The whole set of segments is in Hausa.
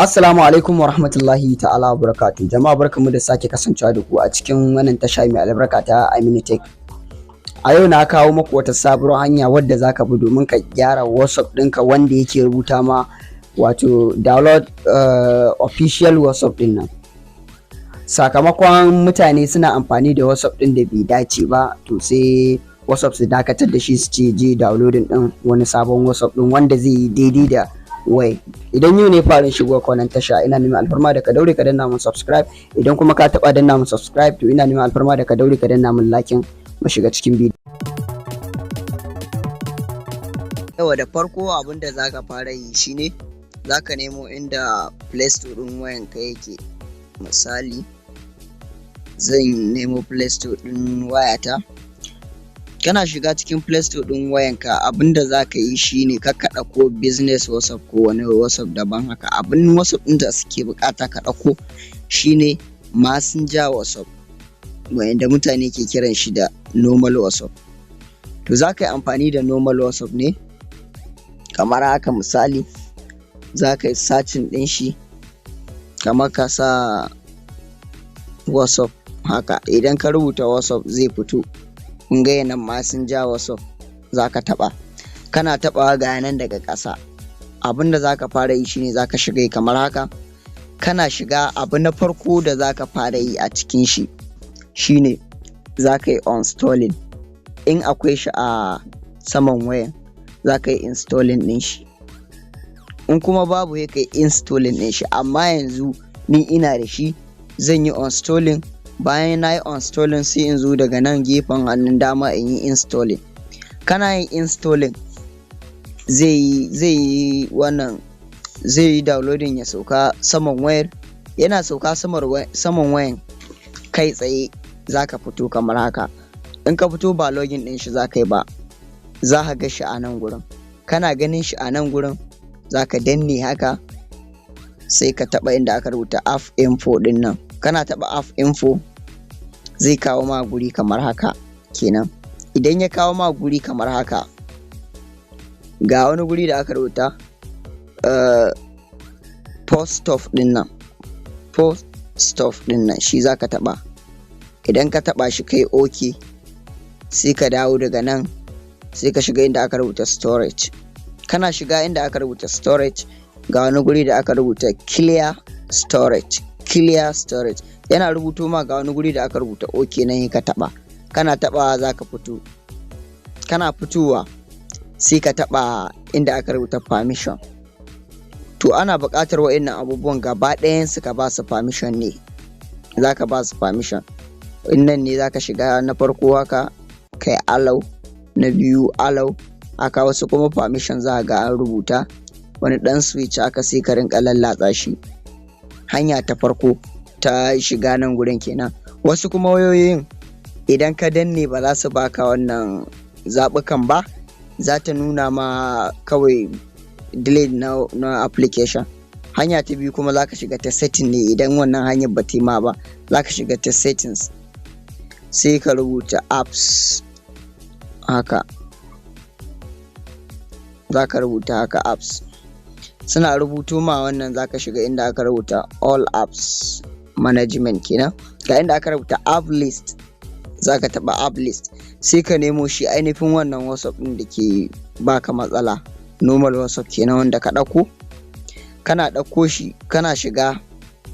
Assalamu alaikum wa rahmatullahi ta'ala wa barakatuh. Jama'a barkamu da sake kasancewa da ku a cikin wannan tasha mai albarka ta Aminu Tech. A yau na kawo muku wata sabuwar hanya wadda zaka bi domin ka gyara WhatsApp ɗinka wanda yake rubuta ma wato download official WhatsApp ɗin nan. Sakamakon mutane suna amfani da WhatsApp ɗin da bai dace ba, to sai WhatsApp su dakatar da shi su ce je downloading ɗin wani sabon WhatsApp ɗin wanda zai yi daidai da wai. Idan yau ne farin shigo kwanan tasha, ina neman alfarma da ka daure ka danna mun subscribe. Idan kuma ka taba danna mun subscribe, to ina neman alfarma da ka daure ka danna mun like mu shiga cikin bidiyo. Yawa da farko abin da zaka fara yi shine zaka nemo inda Play Store din wayanka yake. Misali zan nemo Play Store din wayata. Kana shiga cikin Play Store din wayanka, abinda zaka yi shine ka ɗauko business WhatsApp ko wani WhatsApp daban haka. Abin WhatsApp din da suke bukata ka ɗauko shine Messenger WhatsApp, wanda mutane ke kiran shi da normal WhatsApp. To zaka yi amfani da normal WhatsApp ne kamar haka. Misali zaka yi searching din shi kamar ka sa WhatsApp haka. Idan ka rubuta WhatsApp zai fito. Kun ga yanan Messenger WhatsApp zaka taba. Kana tabawa ga yanan daga ƙasa. Abinda zaka fara yi shine zaka shiga kamar haka. Kana shiga, abu na farko da zaka fara yi a cikin shi shine zaka yi uninstalling. In akwai shi a saman wayan zaka yi installing din shi. In kuma babu sai kai installing din shi, amma yanzu ni ina da shi, zan yi uninstalling. Bayan na yi uninstalling sai in zo daga nan gefen hannun dama in yi installing. Kana yin installing zai yi downloading ya sauka saman wayar. Yana sauka saman wayan kai tsaye zaka fito kamar haka. In ka fito ba login din shi zaka yi ba, za ka ga shi a nan gurin. Kana ganin shi a nan gurin zaka danne haka, sai ka taba inda aka rubuta app info din nan. Kana taba app info zai kawo ma guri kamar haka kenan. Idan ya kawo ma guri kamar haka, ga wani guri da aka rubuta post of din nan, shi zaka taba. Idan ka taba shi kai okay, sai ka dawo daga nan sai ka shiga inda aka rubuta storage. Kana shiga inda aka rubuta storage, ga wani guri da aka rubuta clear storage. Yana rubuto ma ga wani guri da aka rubuta okay nan ka taba. Kana tabawa zaka fito. Kana fitowa sai ka taba inda aka rubuta permission. To ana buƙatar wa'annan abubuwan gaba ɗayan su ka ba su permission ne. Zaka ba su permission. Nan ne zaka shiga na farko haka kai allow, na biyu allow haka. Wasu kuma permission za ga an rubuta wani dan switch haka, sai ka rinka lallatsa shi. Hanya ta farko ta shiga nan gurin kenan. Wasu kuma wayoyin idan ka danne ba za su baka wannan zaɓukan ba, za ta nuna ma kawai delete na application. Hanya ta biyu kuma za ka shiga ta setting ne. Idan wannan hanyar ba ta ma ba, za ka shiga ta settings sai ka rubuta apps haka. Za ka rubuta haka apps. Suna rubuto ma wannan zaka shiga inda aka rubuta all apps management kenan. Ga inda aka rubuta app list, zaka taba app list sai ka nemo shi ainihin wannan WhatsApp din da ke baka matsala, normal WhatsApp kenan wanda ka dauko. Kana dauko shi kana shiga,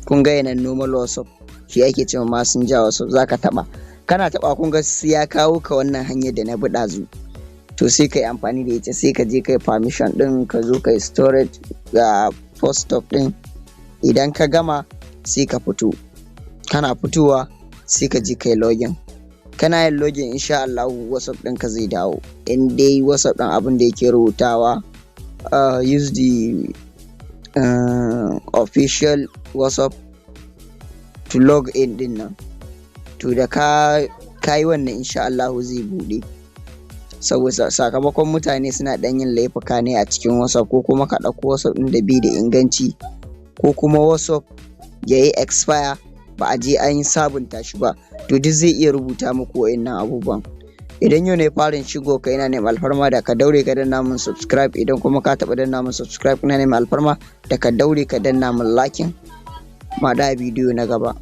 kun ga yanan normal WhatsApp shi ake cewa Messenger WhatsApp. Zaka taba, kana taba kun ga sai ya kawo ka wannan hanyar da na bi dazu. To sai ka yi amfani da ita, sai ka je kai permission din, ka zo kai storage ga post of din. Idan ka gama sai ka fito. Kana fitowa sai ka je kai login. Kana yin login insha Allah WhatsApp ɗinka zai dawo. In dai WhatsApp ɗin abin da yake rubutawa use the official WhatsApp to log in din nan. To da ka yi wannan insha Allah zai bude. Saboda sakamakon mutane suna dan yin laifuka ne a cikin WhatsApp, ko kuma ka ɗauko WhatsApp ɗin da bai da inganci, ko kuma WhatsApp ya yi expire ba a je an yi sabunta shi ba. To duk zai iya rubuta muku wa'annan abubuwan. Idan yau ne farin shigo ka ina neman alfarma da ka daure ka danna min subscribe, idan kuma ka taɓa danna min subscribe ina neman alfarma da ka daure ka danna min liking. Ma da bidiyo na gaba.